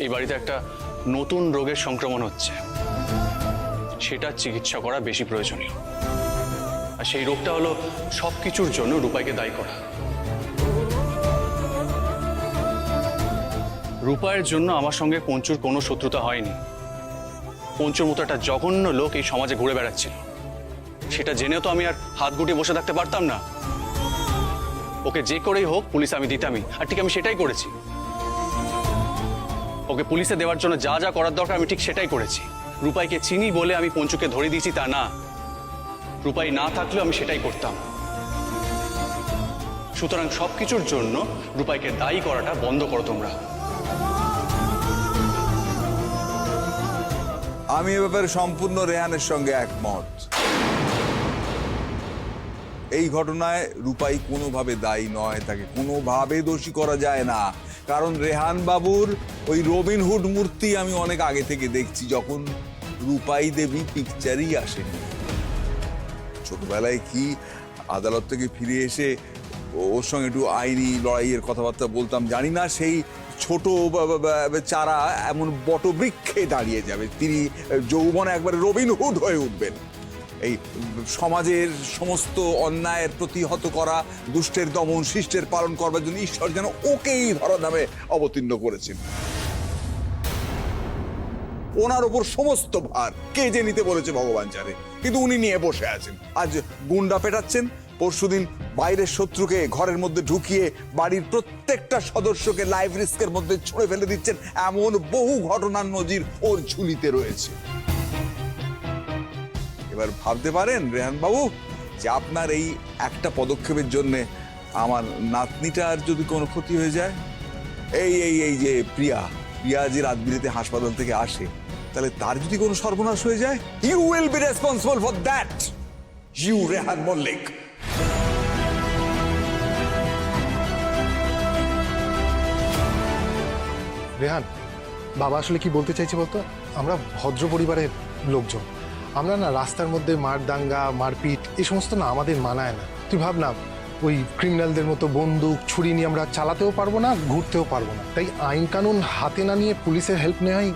এই বাড়িতে একটা নতুন রোগের সংক্রমণ হচ্ছে, সেটা চিকিৎসা করা বেশি প্রয়োজনীয়। আর সেই রোগটা হলো সবকিছুর জন্য রূপাইকে দায়ী করা। রূপাইয়ের জন্য আমার সঙ্গে পঞ্চুর কোনো শত্রুতা হয়নি। পঞ্চুর মতো একটা জঘন্য লোক এই সমাজে ঘুরে বেড়াচ্ছিল, সেটা জেনেও তো আমি আর হাত গুটিয়ে বসে থাকতে পারতাম না। ওকে যে করেই হোক পুলিশ আমি দিতামই, আর ঠিক আমি সেটাই করেছি। ওকে পুলিশে দেওয়ার জন্য যা যা করার দরকার আমি ঠিক সেটাই করেছি। রূপাইকে চিনি বলে আমি পঞ্চুকে ধরে দিয়েছি তা না, রূপাই না থাকলেও আমি সেটাই করতাম। সুতরাং সবকিছুর জন্য রূপাইকে দায়ী করাটা বন্ধ করো তোমরা। আমি এ ব্যাপারে সম্পূর্ণ রেহানের সঙ্গে একমত। এই ঘটনায় রূপাই কোনোভাবে দায়ী নয়, তাকে কোনোভাবে দোষী করা যায় না। কারণ রেহান বাবুর ওই রবিনহুড মূর্তি আমি অনেক আগে থেকে দেখছি, যখন রূপাই দেবী পিকচারই আসেনি। ছোটবেলায় কি আদালত থেকে ফিরে এসে ওর সঙ্গে একটু আইনি লড়াইয়ের কথাবার্তা বলতাম, জানি না সেই ছোট চারা এমন বটবৃক্ষে দাঁড়িয়ে যাবে, তিনি যৌবনে একবারে রবিনহুড হয়ে উঠবেন। এই সমাজের সমস্ত অন্যায়ের প্রতিহত করা, দুষ্টের দমন, শিষ্টের পালন করবার জন্য ঈশ্বর যেন ওকেই ধরাধামে অবতীর্ণ করেছেন। ওনার ওপর সমস্ত ভার কে যে নিতে বলেছে ভগবান জানে, কিন্তু উনি নিয়ে বসে আছেন। আজ গুন্ডা পেটাচ্ছেন, পরশুদিন বাইরের শত্রুকে ঘরের মধ্যে ঢুকিয়ে বাড়ির প্রত্যেকটা সদস্যকে লাইফ রিস্কের মধ্যে ছুঁড়ে ফেলে দিচ্ছেন। এমন বহু ঘটনার নজির ওর ঝুলিতে রয়েছে। এবার ভাবতে পারেন রেহান বাবু যে আপনার এই একটা পদক্ষেপের জন্য আমার নাতনিটার যদি কোনো ক্ষতি হয়ে যায়, এই যে প্রিয়া যে রাত বিরেতে হাসপাতাল থেকে আসে, তাহলে তার যদি কোনো সর্বনাশ হয়ে যায়, you will be responsible for that, you Rehan Mallick. Rehan, বাবা আসলে কি বলতে চাইছে বলতো? আমরা ভদ্র পরিবারের লোকজন, আমরা না রাস্তার মধ্যে মার দাঙ্গা, মারপিট এই সমস্ত না আমাদের মানায় না। তুই ভাব না, ওই ক্রিমিনালদের মতো বন্দুক ছুরি নিয়ে আমরা চালাতেও পারবো না, ঘুরতেও পারবো না। তাই আইন কানুন হাতে না নিয়ে পুলিশের হেল্প নেওয়াই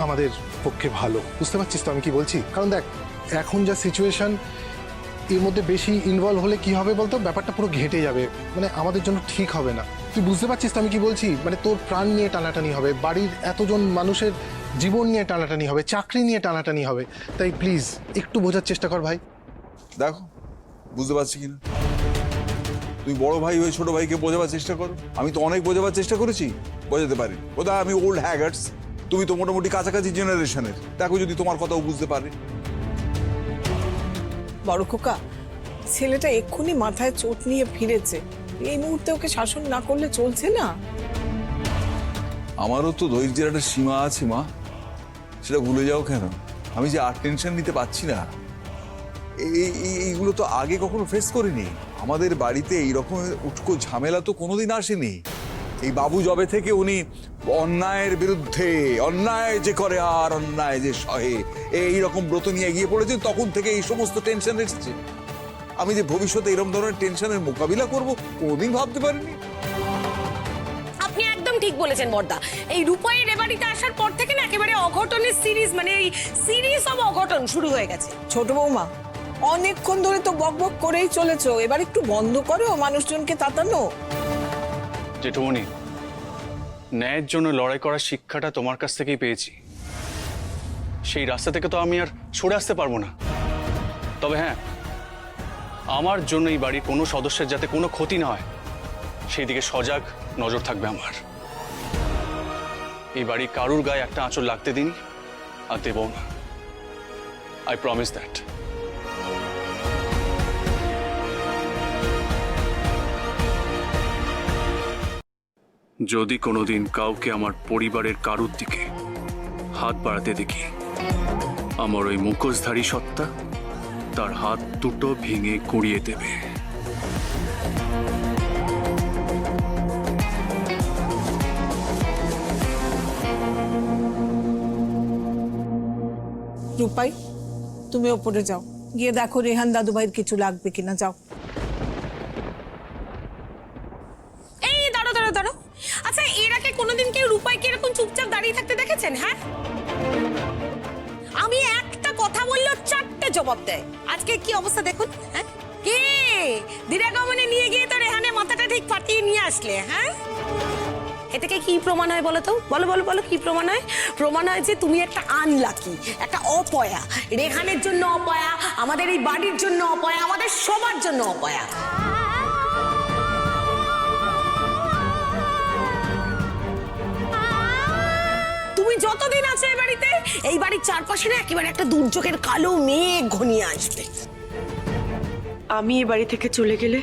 আমাদের পক্ষে ভালো। বুঝতে পারছিস তো আমি কি বলছি? কারণ দেখ, এখন যা সিচুয়েশন, এর মধ্যে বেশি ইনভলভ হলে কি হবে বলতো, ব্যাপারটা পুরো ঘেঁটে যাবে, মানে আমাদের জন্য ঠিক হবে না। তুই বুঝতে পারছিস তো আমি কি বলছি? মানে তোর প্রাণ নিয়ে টানাটানি হবে, বাড়ির এতজন মানুষের জীবন নিয়ে টানাটানি হবে, চাকরি নিয়ে টানাটানি হবে। তাই প্লিজ একটু বোঝার চেষ্টা কর ভাই। দেখো বুঝতে পারছি কিনা, তুমি বড় ভাই হয়ে ছোট ভাইকে বোঝাবার চেষ্টা করো। আমি তো অনেক বোঝাবার চেষ্টা করেছি, বোঝাতে পারি। বোধহয় আমি ওল্ড হ্যাগার্স, তুমি তো মোটামুটি কাছাকাছি জেনারেশনের। দেখো যদি তোমার কথাও বুঝতে পারে। বড় খোকা, ছেলেটা এক্ষুনি মাথায় চোট নিয়ে ফিরেছে, এই মুহূর্তে ওকে শাসন না করলে চলছে না। আমারও তো ধৈর্যের একটা সীমা আছে মা, সেটা ভুলে যাও কেন? আমি যে আর টেনশন নিতে পারছি না, এইগুলো তো আগে কখনো ফেস করিনি। আমাদের বাড়িতে এইরকম উটকো ঝামেলা তো কোনোদিন আসেনি। এই বাবু জবে থেকে উনি অন্যায়ের বিরুদ্ধে, অন্যায় যে করে আর অন্যায় যে সহে, এইরকম ব্রত নিয়ে এগিয়ে পড়েছেন, তখন থেকে এই সমস্ত টেনশন এসেছে। আমি যে ভবিষ্যতে এরকম ধরনের টেনশনের মোকাবিলা করব কোনোদিন ভাবতে পারিনি। আপনি একদম ঠিক বলেছেন বর্দা। এই রূপাইয়ের এ বাড়িতে আসার পর থেকে না একেবারে অঘটনের সিরিজ, মানে এই সিরিজ অফ অঘটন শুরু হয়ে গেছে। ছোট বৌমা, অনেকক্ষণ ধরে তো বক বক করেই চলেছো, এবার একটু বন্ধ করো মানুষজনকে তাতানো। জেঠুমনি, ন্যায়ের জন্য লড়াই করার শিক্ষাটা তোমার কাছ থেকেই পেয়েছি। সেই রাস্তা থেকে তো আমি আর সরে আসতে পারবো না। তবে হ্যাঁ, আমার জন্য এই বাড়ির কোনো সদস্যের যাতে কোনো ক্ষতি না হয় সেই দিকে সজাগ নজর থাকবে আমার। এই বাড়ি কারুর গায়ে একটা আঁচড় লাগতে দিন আর দেব না। I promise that. যদি কোনোদিন কাউকে আমার পরিবারের কারুর দিকে হাত বাড়াতে দেখি, আমার ওই মুখোশধারী সত্তা তার হাত দুটো ভেঙে কুড়িয়ে দেবে। রূপাই, তুমি ওপরে যাও, গিয়ে দেখো রেহান দাদু ভাইয়ের কিছু লাগবে কিনা। যাও। এই দাঁড়ো দাঁড়ো দাঁড়ো, আচ্ছা এর আগে কোনোদিন কেউ রূপাইকে এরকম চুপচাপ দাঁড়িয়ে করেছেন? হ্যাঁ, আমি একটা কথা বললেও 4টে জবাব দেয়। আজকে কি অবস্থা দেখুন। হ্যাঁ, কে দিরাগমনে নিয়ে গিয়ে তো রেহানের মাথাটা ঠিক ফাটিয়ে নিয়ে আসলে? হ্যাঁ, এ থেকে কি প্রমাণ হয় বলো তো? বলো বলো বলো, কি প্রমাণ হয়? প্রমাণ হয় যে তুমি একটা আনলাকি, একটা অপয়া। রেহানের জন্য অপয়া, আমাদের এই বাড়ির জন্য অপয়া, আমাদের সবার জন্য অপয়া। তুমি যতদিন আছে এই বাড়িতে, এই বাড়ির চারপাশে না একেবারে একটা দুর্যোগের কালো মেঘ ঘনিয়ে আসবে। আমি এ বাড়ি থেকে চলে গেলে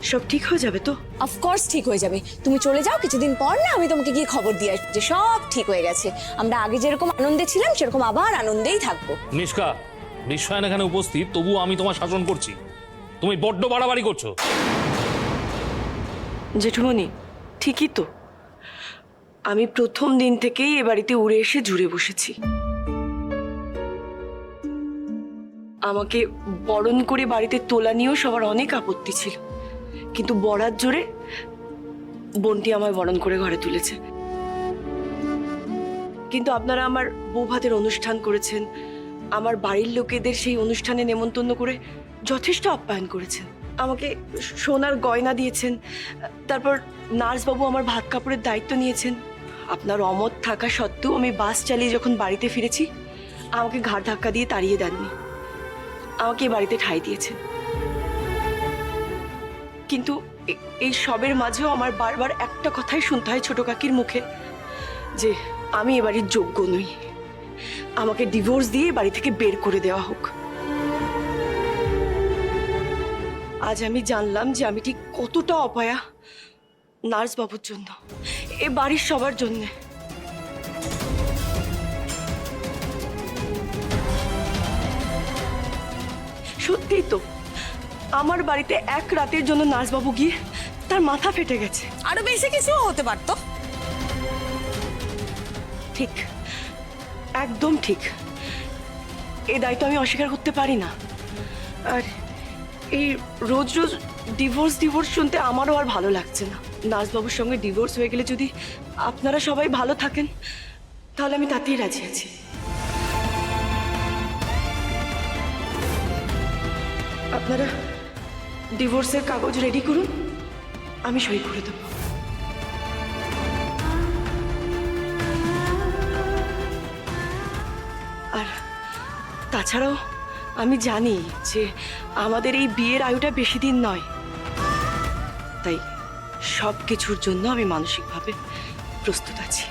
সব ঠিক হয়ে যাবে তো? অফকোর্স ঠিক হয়ে যাবে। তুমি চলে যাও, কিছুদিন পর না আমি তোমাকে গিয়ে খবর দিয়ে আসবো যে সব ঠিক হয়ে গেছে। আমরা আগে যেরকম আনন্দে ছিলাম সেরকম আবার আনন্দেই থাকবো। নিষ্কা, বিশ্বায়ন এখানে উপস্থিত, তবুও আমি তোমার শাসন করছি। তুমি বড্ড বাড়াবাড়ি করছো। জেঠুমনি, ঠিকই তো। আমি প্রথম দিন থেকেই এ বাড়িতে উড়ে এসে জুড়ে বসেছি। আমাকে বরণ করে বাড়িতে তোলা নিয়েও সবার অনেক আপত্তি ছিল, কিন্তু বরাত জোরে বোনটি আমায় বরণ করে ঘরে তুলেছে। কিন্তু আপনারা আমার বৌভাতের অনুষ্ঠান করেছেন, আমার বাড়ির লোকেদের সেই অনুষ্ঠানে নেমন্তন্ন করে যথেষ্ট আপ্যায়ন করেছেন, আমাকে সোনার গয়না দিয়েছেন, তারপর নার্সবাবু আমার ভাত কাপড়ের দায়িত্ব নিয়েছেন। আপনার অমত থাকা সত্ত্বেও আমি বাস চালিয়ে যখন বাড়িতে ফিরেছি, আমাকে ঘাড় ধাক্কা দিয়ে তাড়িয়ে দেননি, আমাকে এই বাড়িতে ঠাঁই দিয়েছেন। কিন্তু এই সবের মাঝেও আমার বারবার একটা কথাই শুনতে হয় ছোট কাকির মুখে, যে আমি এ বাড়ির যোগ্য নই, আমাকে ডিভোর্স দিয়ে বাড়ি থেকে বের করে দেওয়া হোক। আজ আমি জানলাম যে আমি ঠিক কতটা অপয়া নার্স বাবুর জন্য, এ বাড়ির সবার জন্য। সত্যিই তো, আমার বাড়িতে এক রাতের জন্য নার্সবাবু গিয়ে তার মাথা ফেটে গেছে। আরো বেশি কিছু হতে পারতো। ঠিক, একদম ঠিক। এই দায়িত্ব আমি অস্বীকার করতে পারি না। আর এই রোজ রোজ ডিভোর্স ডিভোর্স শুনতে আমারও আর ভালো লাগছে না। নার্সবাবুর সঙ্গে ডিভোর্স হয়ে গেলে যদি আপনারা সবাই ভালো থাকেন, তাহলে আমি তাতেই রাজি আছি। আপনারা ডিভোর্সের কাগজ রেডি করুন, আমি সই করে দেবো। আর তাছাড়াও আমি জানি যে আমাদের এই বিয়ের আয়ুটা বেশি দিন নয়, তাই সব কিছুর জন্য আমি মানসিকভাবে প্রস্তুত আছি।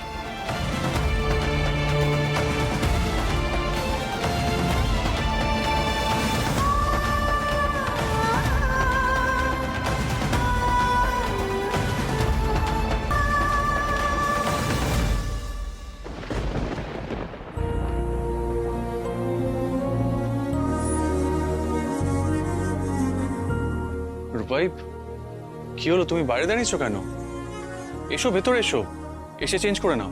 রূপাই, কি হলো? তুমি বাইরে দাঁড়িয়েছো কেন? এসো, ভেতরে এসো, এসে চেঞ্জ করে নাও।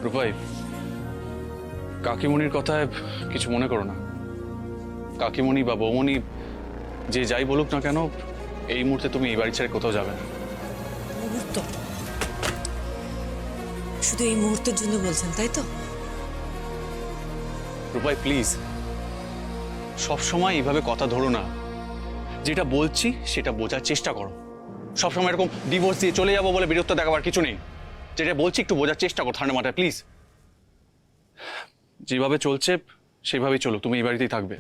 রূপাই, কাকিমণির কথায় কিছু মনে করো না। কাকিমণি বা বৌমণি যে যাই বলুক না কেন, এই মুহূর্তে তুমি এই বাড়ি ছেড়ে কোথাও যাবে না। মুহূর্ত, শুধু এই মুহূর্তের জন্য বলছেন তাই তো? রূপাই প্লিজ, সবসময় এইভাবে কথা ধরো না। যেটা বলছি সেটা বোঝার চেষ্টা করো। সবসময় এরকম ডিভোর্স দিয়ে চলে যাবো বলে বিরক্ত দেখাবার কিছু নেই। যেটা বলছি একটু বোঝার চেষ্টা করো ঠান্ডা মাথায়, প্লিজ। যেভাবে চলছে সেভাবেই চলো, তুমি এই বাড়িতেই থাকবে।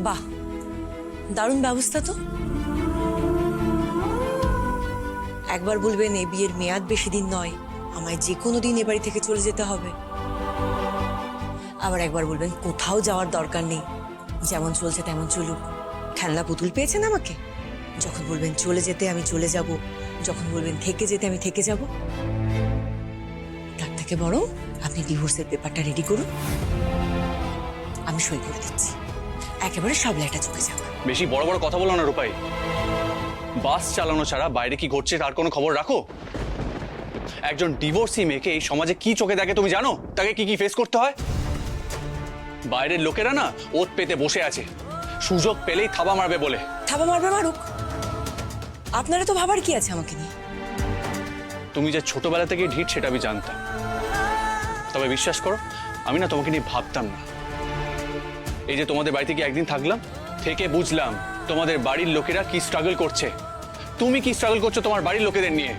বাহ, দারুণ ব্যবস্থা তো। একবার বলবেন এই বিয়ের মেয়াদ বেশি দিন নয়, আমায় যে কোনো দিন এ বাড়ি থেকে চলে যেতে হবে। আবার একবার বলবেন কোথাও যাওয়ার দরকার নেই, যেমন চলছে তেমন চলুক। খেলনা পুতুল পেয়েছেন আমাকে, যখন বলবেন চলে যেতে আমি চলে যাব, যখন বলবেন থেকে যেতে আমি থেকে যাব। তার থেকে বরং আপনি ডিভোর্সের পেপারটা রেডি করুন, আমি সই করে দিচ্ছি, একেবারে সব লেটা চুকে যাবে। বেশি বড় বড় কথা বলো না রূপাই। বাস চালানো ছাড়া বাইরে কি ঘটছে তার কোনো খবর রাখো? একজন ডিভোর্সি মেয়েকে এই সমাজে কি চোখে দেখে তুমি জানো? তাকে কি কি ফেস করতে হয়? বাইরের লোকেরা না ওত পেতে বসে আছে, সুযোগ পেলেই থাবা মারবে বলে। থাবা মারবে মারুক, আপনারা তো ভাবার কি আছে আমাকে নিয়ে? তুমি যে ছোটবেলা থেকে ঢিট সেটা আমি জানতাম, তবে বিশ্বাস করো আমি না তোমাকে নিয়ে ভাবতাম না। এই যে তোমাদের বাড়িতে গিয়ে একদিন থাকলাম, থেকে বুঝলাম তোমাদের বাড়ির লোকেরা কি স্ট্রাগল করছে, তুমি কি স্ট্রাগল করছো তোমার বাড়ির লোকেদের নিয়ে।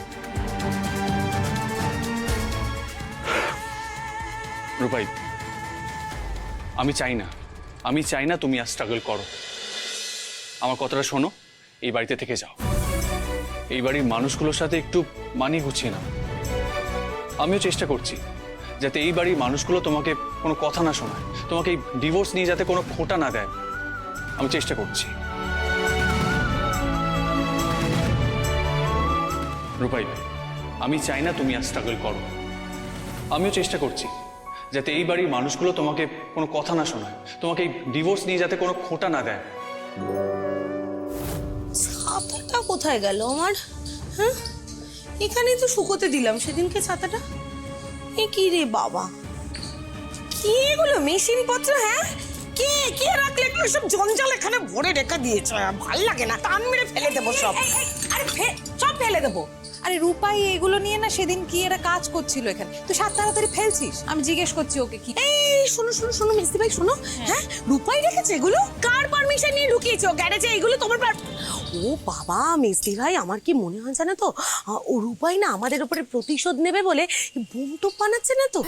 রূপাই, আমি চাই না তুমি আর স্ট্রাগল করো। আমার কথাটা শোনো, এই বাড়িতে থেকে যাও, এই বাড়ির মানুষগুলোর সাথে একটু মানিয়ে গুছিয়ে নাও। আমিও চেষ্টা করছি যাতে এই বাড়ির মানুষগুলো তোমাকে কোনো কথা না শোনায়, তোমাকে এই ডিভোর্স নিয়ে যাতে কোনো খোঁটা না দেয়, আমি চেষ্টা করছি। রূপাই, আমি চাই না তুমি আর স্ট্রাগল করো। আমিও চেষ্টা করছি যাতে এই বাড়ির মানুষগুলো তোমাকে কোনো কথা না শোনায়, তোমাকে এই ডিভোর্স নিয়ে যাতে কোনো খোঁটা না দেয়। ছাতাটা কোথায় গেল আমার? হ্যাঁ, এখানেই তো শুকোতে দিলাম সেদিনকে ছাতাটা। এ কি রে বাবা, কি এগুলো মেশিন পত্র? হ্যাঁ, কে কে রাখলে এগুলো সব জঞ্জাল এখানে ভরে রেখে দিয়েছে, ভাল লাগে না, টান মেরে ফেলে দেবো সব। আরে সব ফেলে দেবো। আরে রূপাই, এগুলো নিয়ে না সেদিন কি এরা কাজ করছিল এখানে, তুই সাত তাড়াতাড়ি ফেলছিস। আমি জিজ্ঞেস করছি ওকে কি। এই শোনো শোনো শোনো মিস্ত্রি ভাই শোনো, হ্যাঁ রূপাই রেখেছে এগুলো? কার পারমিশন নিয়ে লুকিয়েছো গ্যারেজে এগুলো? তোমার ও বাবা মিস্ত্রি ভাই, আমার কি মনে হয় জানো তো, ও রূপাই না আমাদের উপরে প্রতিশোধ নেবে বলে বোম টোপ বানাচ্ছে না তো?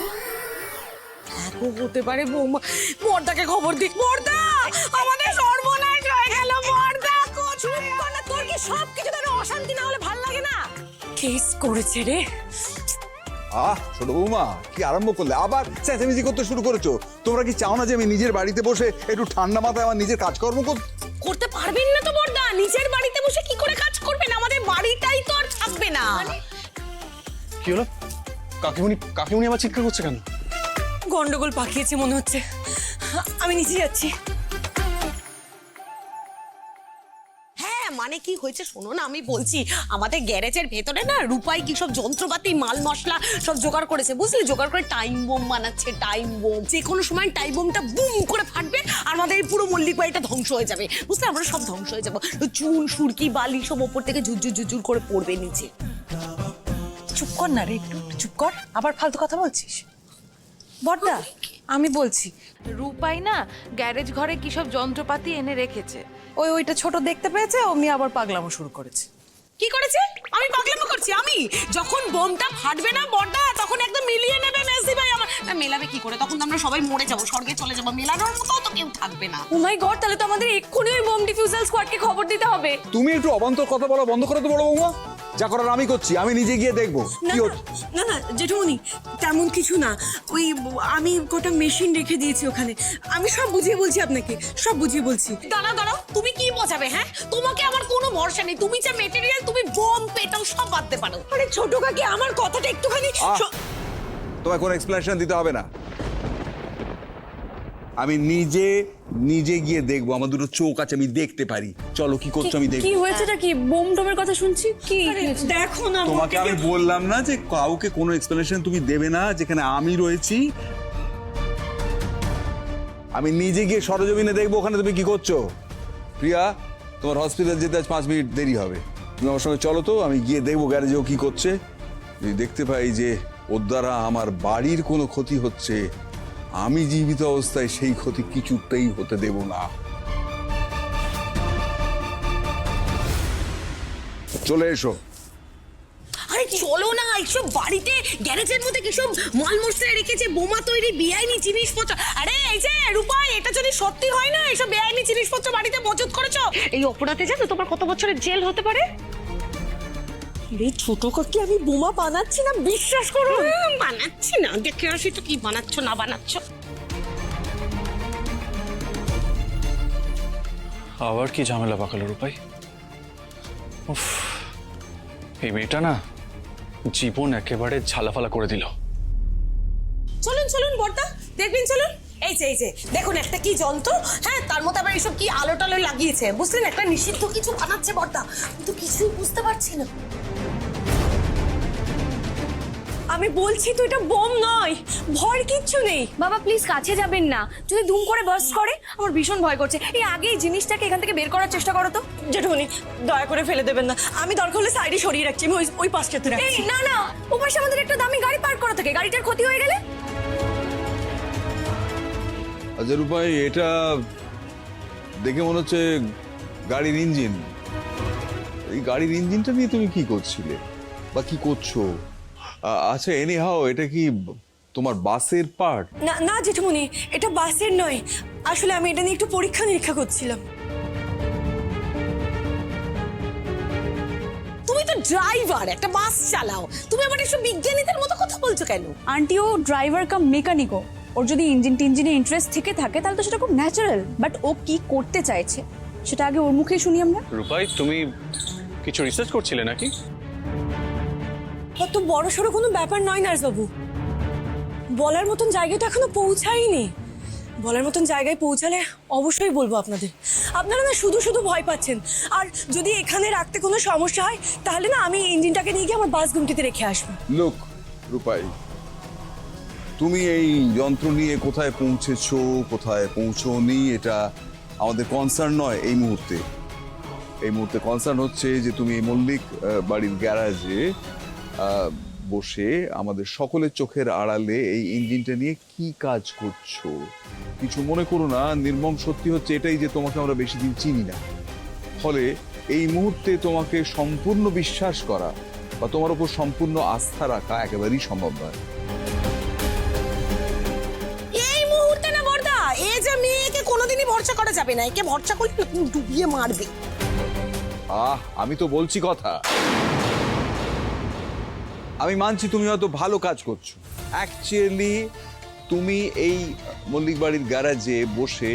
হতে পারে বোম। বড়দাকে খবর দিক। বড়দা, আমাদের সর্বনাশ হয়ে গেল। বড়দা, চুপ কর না, তোর কি সব কিছু ধরে অশান্তি না হলে ভাল লাগে না? কেস করেছে রে। ছোট বৌমা, কি আরম্ভ করলে? আবার চেঁচামেচি করতে শুরু করেছো। তোমরা কি চাও না যে আমি নিজের বাড়িতে বসে একটু ঠান্ডা মাথায় আমার নিজের কাজকর্ম করতে পারবেন না তো বড়দা? নিজের বাড়িতে বসে কি করে কাজ করবেন? আমাদের বাড়িটাই তো আর থাকবে না। কি হলো? কাকিমুনি আবার চিৎকার করছে কেন? গন্ডগোল পাকিয়েছে মনে হচ্ছে, আমি নিচে যাচ্ছি। হ্যাঁ মানে কি হয়েছে শোনো না, আমি বলছি আমাদের গ্যারেজের ভেতরে না রূপাই কি সব যন্ত্রপাতি মাল মশলা সব জোগাড় করেছে, বুঝলি? জোগাড় করে টাইম বোম বানাচ্ছে। টাইম বোম, যে কোনো সময় টাইম বোমটা বুম করে ফাটবে আর আমাদের এই পুরো মল্লিক বাড়িটা ধ্বংস হয়ে যাবে, বুঝলে? আমরা সব ধ্বংস হয়ে যাবো। চুন সুরকি বালি সব ওপর থেকে ঝুরঝুর ঝুরঝুর করে পড়বে নিচে। চুপ কর না রে, একটু চুপ কর, আবার ফালতু কথা বলছিস। বড়দা, আমি বলছি রূপাই না গ্যারেজ ঘরে কি সব যন্ত্রপাতি এনে রেখেছে, ওইটা ছোট দেখতে পেয়েছে, অমনি আবার পাগলামো শুরু করেছে। কি করেছে? আমি পাগলামো করছি? আমি যখন বোমটা ফাটবে না বড়দা, তখন একদম মিলিয়ে নেবে মেসি ভাই আমার। না মেলাবে কি করে? তখন তো আমরা সবাই মরে যাবো, স্বর্গে চলে যাবো, মেলানোর মতো তো কেউ থাকবে না। ও মাই গড, তাহলে তো আমাদের এক্ষুনি ওই বোম ডিফিউজাল স্কোয়াডকে খবর দিতে হবে। তুমি একটু অবান্তর কথা বলা বন্ধ করে তো বড় বৌমা। যা করার আমি করছি, আমি নিজে গিয়ে দেখবো কি হচ্ছে। না না জেঠুমনি, তেমন কিছু না, ওই আমি কটা মেশিন রেখে দিয়েছি ওখানে। আমি সব বুঝিয়ে বলছি আপনাকে, সব বুঝিয়ে বলছি। দাঁড়াও দাঁড়াও, তুমি কি বোঝাবে? হ্যাঁ, তোমাকে আমার কোনো ভরসা নেই। তুমি যে মেটেরিয়াল, তুমি বোম পেটাও সব বাঁধতে পারো। আরে ছোট কাকি, আমার কথাটা একটুখানি তোমায় কোনো এক্সপ্লেনেশন দিতে হবে না। আমি নিজে গিয়ে দেখবো, আমার দুটো চোখ আছে, আমি দেখতে পারি। চলো কি করছো আমি দেখবো। কি হয়েছেটা কি? বোম টোমের কথা শুনছি। কি দেখো না, তোমাকে আমি বললাম না যে কাউকে কোনো এক্সপ্লেনেশন তুমি দেবে না, যেখানে আমি রয়েছি। আমি নিজে গিয়ে সরজমিনে দেখবো ওখানে তুমি কি করছো। প্রিয়া, তোমার হসপিটাল যেতে আজ 5 মিনিট দেরি হবে, তুমি আমার সঙ্গে চলো তো। আমি গিয়ে দেখবো গ্যারেজে ও কি করছে। যদি দেখতে পাই যে ওর দ্বারা আমার বাড়ির কোনো ক্ষতি হচ্ছে, আমি জীবিত অবস্থায় সেই ক্ষতি কিছুতেই হতে দেব না। চলে এসো। আরে চলো না, এইসব বাড়িতে গ্যারেজের মধ্যে কিসব মাল মশলা রেখেছে, বোমা তৈরি, বেআইনি জিনিসপত্র। আরে এই যে রূপাই, এটা যদি সত্যি হয় না, এইসব বেআইনি জিনিসপত্র বাড়িতে মজুত করেছো, এই অপরাধে জানো তোমার কত বছরের জেল হতে পারে। এই ছোট কাকি, আমি বোমা বানাচ্ছি না, বিশ্বাস করো। বানাচ্ছি না, দেখে আসি তো কি বানাচ্ছ না বানাচ্ছ। আবার কি ঝামেলা পাকালো রূপাই? উফ, এই মেয়েটা না জীবন একেবারে ঝালাফালা করে দিল। চলুন চলুন বড়দা, দেখবেন চলুন। এই যে দেখুন একটা কি যন্ত্র, হ্যাঁ, তার মধ্যে আবার এইসব কি আলো টালো লাগিয়েছে, বুঝলেন? একটা নিষিদ্ধ কিছু বানাচ্ছে বড়দা, কিন্তু কিছুই বুঝতে পারছি না। আমি বলছি তো এটা বোম নয়, ভয় কিচ্ছু নেই। বাবা প্লিজ কাছে যাবেন না, যদি ধুম করে বার্স্ট করে আমার ভীষণ ভয় করছে। এই আগে এই জিনিসটাকে এখান থেকে বের করার চেষ্টা করো তো। জেঠুমনি দয়া করে ফেলে দেবেন না, আমি দরকার হলে সাইডে সরিয়ে রাখছি, আমি ওই পাশটাতে এই রাখছি। না না, ওপাশে আমাদের একটা দামি গাড়ি পার্ক করা থাকে, গাড়িটার ক্ষতি হয়ে গেলে। আচ্ছা রূপাই, এটা দেখে মনে হচ্ছে গাড়ির ইঞ্জিন। এই গাড়ির ইঞ্জিনটা নিয়ে তুমি কি করছিলে বা কি করছো? আচ্ছা এনি হাও, এটা কি তোমার বাসের পার্ট? না না জেঠুমনি, এটা বাসের নয়, আসলে আমি এটা নিয়ে একটু পরীক্ষা নিরীক্ষা করছিলাম। তুমি তো ড্রাইভার, একটা বাস চালাও, তুমি আবার এসব বিজ্ঞানীদের মতো কথা বলছো কেন? আন্টি ও ড্রাইভার কাম মেকানিকও, ওর যদি ইঞ্জিনে ইন্টারেস্ট থেকে থাকে তাহলে তো সেটা খুব ন্যাচারাল। বাট ও কি করতে চাইছে সেটা আগে ওর মুখেই শুনি আমরা। রূপাই, তুমি কিছু রিসার্চ করছিলে নাকি? অত বড় সড়ো কোনো ব্যাপার নয় নার্সবাবু, বলার মতন জায়গাটা এখনো পৌঁছায়নি। বলার মতন জায়গায় পৌঁছালে অবশ্যই বলবো আপনাদের। আপনারা না শুধু শুধু ভয় পাচ্ছেন, আর যদি এখানে রাখতে কোনো সমস্যা হয় তাহলে না আমি ইঞ্জিনটাকে নিয়ে গিয়ে আমার বাস গুমটিতে রেখে আসবো। লোক রূপাই, তুমি এই যন্ত্র নিয়ে কোথায় পৌঁছেছো কোথায় পৌঁছোনি এটা আমাদের কনসার্ন নয় এই মুহূর্তে। এই মুহূর্তে কনসার্ন হচ্ছে যে তুমি এই মল্লিক বাড়ির গ্যারাজে বসে আমাদের সকলের চোখের আড়ালে এই ইঞ্জিনটা নিয়ে কি কাজ করছো। কিছু মনে করো না, নির্মম সত্যি হচ্ছে এটাই যে তোমাকে আমরা বেশি দিন চিনি না, ফলে এই মুহূর্তে তোমাকে সম্পূর্ণ বিশ্বাস করা বা তোমার উপর সম্পূর্ণ আস্থা রাখা একেবারেই সম্ভব নয়। এই মুহূর্তে না বর্দা, এ যে মেয়েকে কোনোদিনই ভরসা করা যাবে না, একে ভরসা করলে না তুমি ডুবিয়ে মারবে। আমি তো বলছি কথা, আমি মানছি তুমি হয়তো ভালো কাজ করছো। অ্যাকচুয়ালি তুমি এই মল্লিক বাড়ির গ্যারাজে বসে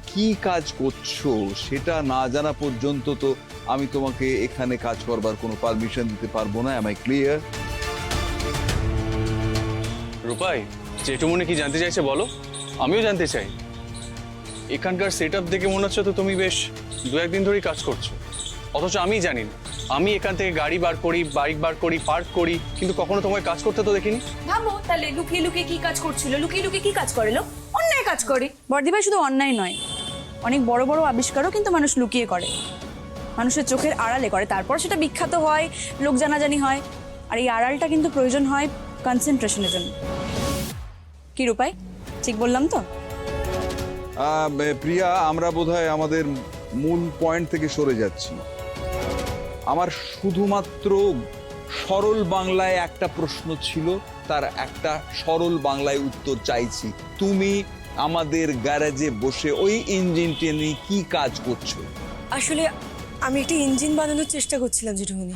কি কাজ করছো সেটা না জানা পর্যন্ত তো আমি তোমাকে এখানে কাজ করবার কোনো পারমিশন দিতে পারবো না। Am I clear? রূপাই, জেঠুমনি কি জানতে চাইছে বলো, আমিও জানতে চাই। এখানকার সেট আপ দেখে মনে হচ্ছে তো তুমি বেশ দু একদিন ধরেই কাজ করছো, অথচ আমি জানি না। আমি এখান থেকে গাড়ি বার করি, বাইক বার করি, পার্ক করি, কিন্তু কখনো তোমায় কাজ করতে তো দেখিনি। ভাবো তাহলে লুকিয়ে লুকিয়ে কি কাজ করছিল? লুকিয়ে লুকিয়ে কি কাজ করে লোক? অন্যায় কাজ করে। বর্দিভাই শুধু অন্যায় নয়, অনেক বড় বড় আবিষ্কারও কিন্তু মানুষ লুকিয়ে করে, মানুষের চোখের আড়ালে করে, তারপর সেটা বিখ্যাত হয়, লোক জানাজানি হয়। আর এই আড়ালটা কিন্তু প্রয়োজন হয় কনসেন্ট্রেশনের জন্য। কি রূপাই, ঠিক বললাম তো? প্রিয়া, আমরা বোধহয় আমাদের মূল পয়েন্ট থেকে সরে যাচ্ছি। আমার শুধুমাত্র সরল বাংলায় একটা প্রশ্ন ছিল, তার একটা সরল বাংলায় উত্তর চাইছি। তুমি আমাদের গ্যারেজে বসে ওই ইঞ্জিনটি নিয়ে কি কাজ করছো? আসলে আমি একটা ইঞ্জিন বানানোর চেষ্টা করছিলাম জেঠুমনি।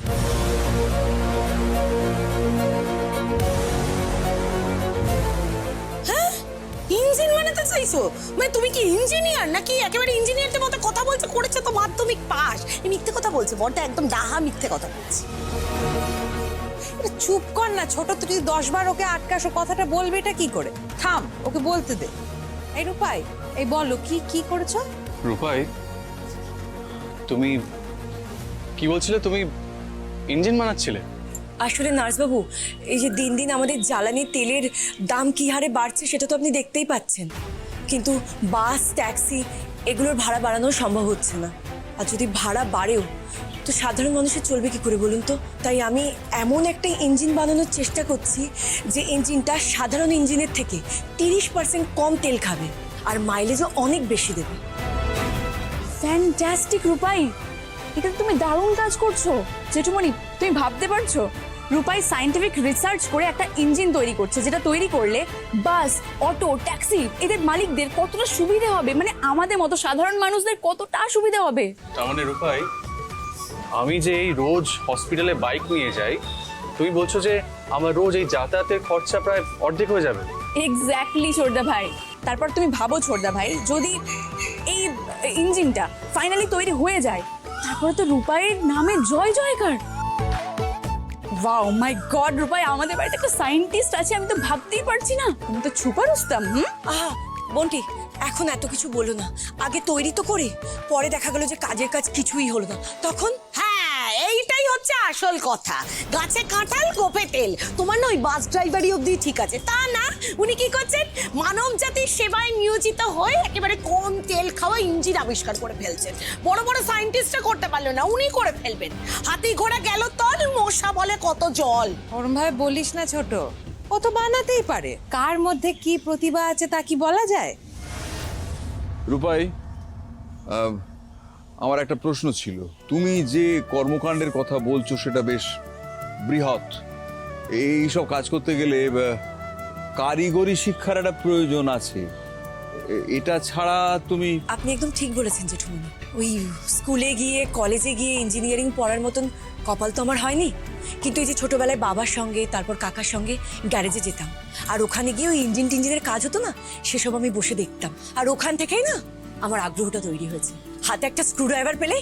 ইঞ্জিন বানাতে চাইছো? মানে তুমি কি ইঞ্জিনিয়ার নাকি একেবারে ইঞ্জিনিয়ারদের মতো কথা বলছো? করেছে তো মাধ্যমিক পাস, এই মিথ্যে কথা বলছে বড়টা, একদম ডাহা মিথ্যে কথা বলছে। চুপ কর না ছোট, তুই 10 বার ওকে আটকাশো, কথাটা বলবে এটা কি করে? থাম, ওকে বলতে দে। এই রূপাই, এই বলো কি করেছো? রূপাই, তুমি কি বলছিলে? তুমি ইঞ্জিন বানাচ্ছিলে? আসলে নার্সবাবু, এই যে দিন দিন আমাদের জ্বালানি তেলের দাম কি হারে বাড়ছে সেটা তো আপনি দেখতেই পাচ্ছেন, কিন্তু বাস ট্যাক্সি এগুলোর ভাড়া বাড়ানো সম্ভব হচ্ছে না। আর যদি ভাড়া বাড়েও তো সাধারণ মানুষের চলবে কি করে বলুন তো? তাই আমি এমন একটা ইঞ্জিন বানানোর চেষ্টা করছি যে ইঞ্জিনটা সাধারণ ইঞ্জিনের থেকে 30% কম তেল খাবে আর মাইলেজও অনেক বেশি দেবে। ফ্যান্টাস্টিক রূপাই, এটা তুমি দারুণ কাজ করছো। জেঠুমনি, তুমি ভাবতে পারছো রূপাই সায়েন্টিফিক রিসার্চ করে একটা ইঞ্জিন তৈরি করছে, যেটা তৈরি করলে বাস, অটো, ট্যাক্সি এদের মালিকদের কতটা সুবিধা হবে, মানে আমাদের মতো সাধারণ মানুষদের কতটা সুবিধা হবে। তার মানে রূপাই, আমি যে এই রোজ হসপিটালে বাইক নিয়ে যাই, তুমি বলছো যে আমার রোজ এই যাতায়াতের খরচা প্রায় অর্ধেক হয়ে যাবে? এক্স্যাক্টলি ছোটদা ভাই। তারপর তুমি ভাবো ছোটদা ভাই, যদি এই ইঞ্জিনটা ফাইনালি তৈরি হয়ে যায়, তারপর তো রূপাইয়ের নামে জয় জয়কার। ওয়াও মাই গড রূপাই, আমাদের বাড়িতে একটা সায়েন্টিস্ট আছে, আমি তো ভাবতেই পারছি না। তুমি তো ছুপা রুস্তাম। আহা বন্টি, এখন এত কিছু বলো না, আগে তৈরি তো করে, পরে দেখা গেল যে কাজের কাজ কিছুই হলো না, তখন? হ্যাঁ, এইটাই হচ্ছে আসল কথা। গাছে কাঁঠাল গোপে তেল। তোমার না ওই বাস ড্রাইভারই অবধি ঠিক আছে, তা না উনি কি করছেন, মানব জাতির সেবায় নিয়োজিত হয়ে একেবারে কম তেল খাওয়া ইঞ্জিন আবিষ্কার করে ফেলছেন। বড় বড় সায়েন্টিস্টরা করতে পারলো না, উনি করে ফেলবেন। হাতি ঘোড়া গেল তল, মশা বলে কত জল। ওরম ভাবে বলিস না ছোট, ও তো বানাতেই পারে। কার মধ্যে কি প্রতিভা আছে তা কি বলা যায়? রূপাই, আমার একটা প্রশ্ন ছিল। তুমি যে কর্মকাণ্ডের কথা বলছো সেটা বেশ বৃহৎ। এই সব কাজ করতে গেলে কারিগরি শিক্ষার একটা প্রয়োজন আছে। এটা ছাড়া তুমি... আপনি একদম ঠিক বলেছেন জেঠুমনি। ওই স্কুলে গিয়ে কলেজে গিয়ে ইঞ্জিনিয়ারিং পড়ার মতন কপাল তো আমার হয়নি, কিন্তু এই যে ছোটবেলায় বাবার সঙ্গে তারপর কাকার সঙ্গে গ্যারেজে যেতাম, আর ওখানে গিয়ে ওই ইঞ্জিন টিঞ্জিনের কাজ হতো না, সেসব আমি বসে দেখতাম। আর ওখান থেকেই না আমার আগ্রহটা তৈরি হয়েছে। হাতে একটা স্ক্রুড্রাইভার পেলে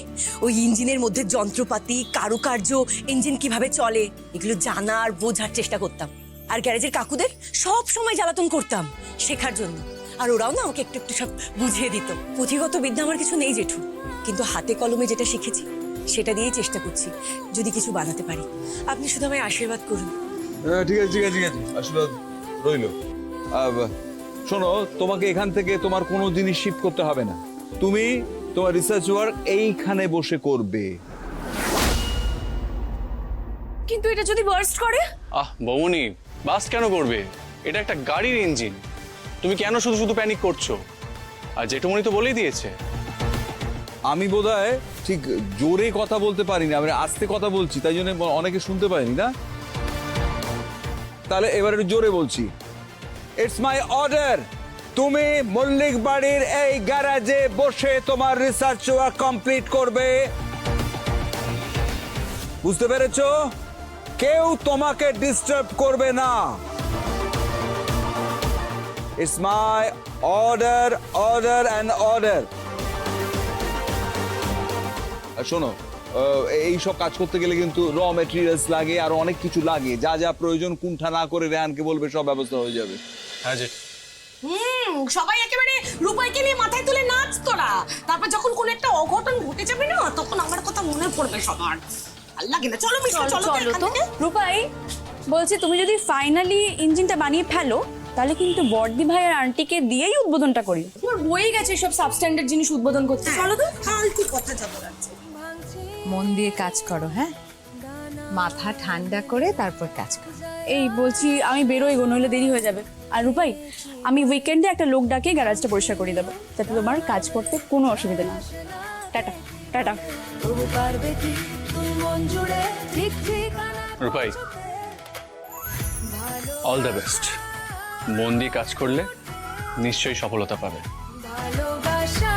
ওই ইঞ্জিনের মধ্যে যন্ত্রপাতি, কারুকার্য, ইঞ্জিন কিভাবে চলে এগুলো জানার বোঝার চেষ্টা করতাম। আর গ্যারেজের কাকুদের সব সময় জ্বালাতন করতাম শেখার জন্য, আর ওরাও না আমাকে একটু একটু সব বুঝিয়ে দিত। পুঁথিগত বিদ্যা আমার কিছু নেই জেঠু, কিন্তু হাতে কলমে যেটা শিখেছি সেটা দিয়েই চেষ্টা করছি যদি কিছু বানাতে পারি। আপনি শুধু আমায় আশীর্বাদ করুন। ঠিক আছে, ঠিক আছে, ঠিক আছে, আশীর্বাদ রইল। শোনো, তোমাকে এখান থেকে তোমার কোনো জিনিস শিফট করতে হবে না। তুমি তোমার রিসার্চ ওয়ার্ক এইখানে বসে করবে। কিন্তু এটা যদি বার্স্ট করে? বৌমনি, বাস কেন করবে? এটা একটা গাড়ির ইঞ্জিন। তুমি কেন শুধু শুধু প্যানিক করছো? আর জেঠুমনি তো বলেই দিয়েছে। আমি বোধহয় ঠিক জোরে কথা বলতে পারি না, আমি আস্তে কথা বলছি, তাই জন্য অনেকে শুনতে পাইনি না। তাহলে এবার একটু জোরে বলছি। ইটস মাই অর্ডার, তুমি মল্লিক বাড়ির এই গ্যারাজে বসে তোমার রিসার্চ ওয়ার্ক কমপ্লিট করবে। বুঝতে পেরেছো? কেউ তোমাকে ডিস্টার্ব করবে না। It's my order, order and order. শোনো, এই সব কাজ করতে গেলে কিন্তু র মেটেরিয়ালস লাগে, আর অনেক কিছু লাগে। যা যা প্রয়োজন কুণ্ঠা না করে রেহানকে বলবে, সব ব্যবস্থা হয়ে যাবে। হ্যাঁ জেঠ। সবাই একেবারে রূপাইকে নিয়ে মাথায় তুলে নাচ তোরা। তারপর যখন কোন একটা অঘটন ঘটে যাবে না, তখন আমার কথা মনে পড়বে সবার। ভাল লাগে না। চলো মিষ্টি, চলো তো। রূপাই, বলছি তুমি যদি ফাইনালি ইঞ্জিনটা বানিয়ে ফেলো, তাহলে কিন্তু বর্দি ভাই আর আন্টিকে দিয়েই উদ্বোধনটা করি। তোমার বই গেছে সব সাবস্ট্যান্ডার্ড জিনিস উদ্বোধন করতে। চলো তো। ফালতু কথা যাবো রাখছে। মন দিয়ে কাজ করো, হ্যাঁ, মাথা ঠান্ডা করে তারপর কাজ করো। এই বলছি, আমি বেরোই গো, নইলে দেরি হয়ে যাবে। আর রূপাই, আমি উইকেন্ডে একটা লোক ডাকে গ্যারাজটা পরিষ্কার করে দেবো, যাতে তোমার কাজ করতে কোনো অসুবিধা না হয়। Tata tata. Rupai, all the best. মন দিয়ে কাজ করলে নিশ্চয়ই সফলতা পাবে। ভালোবাসা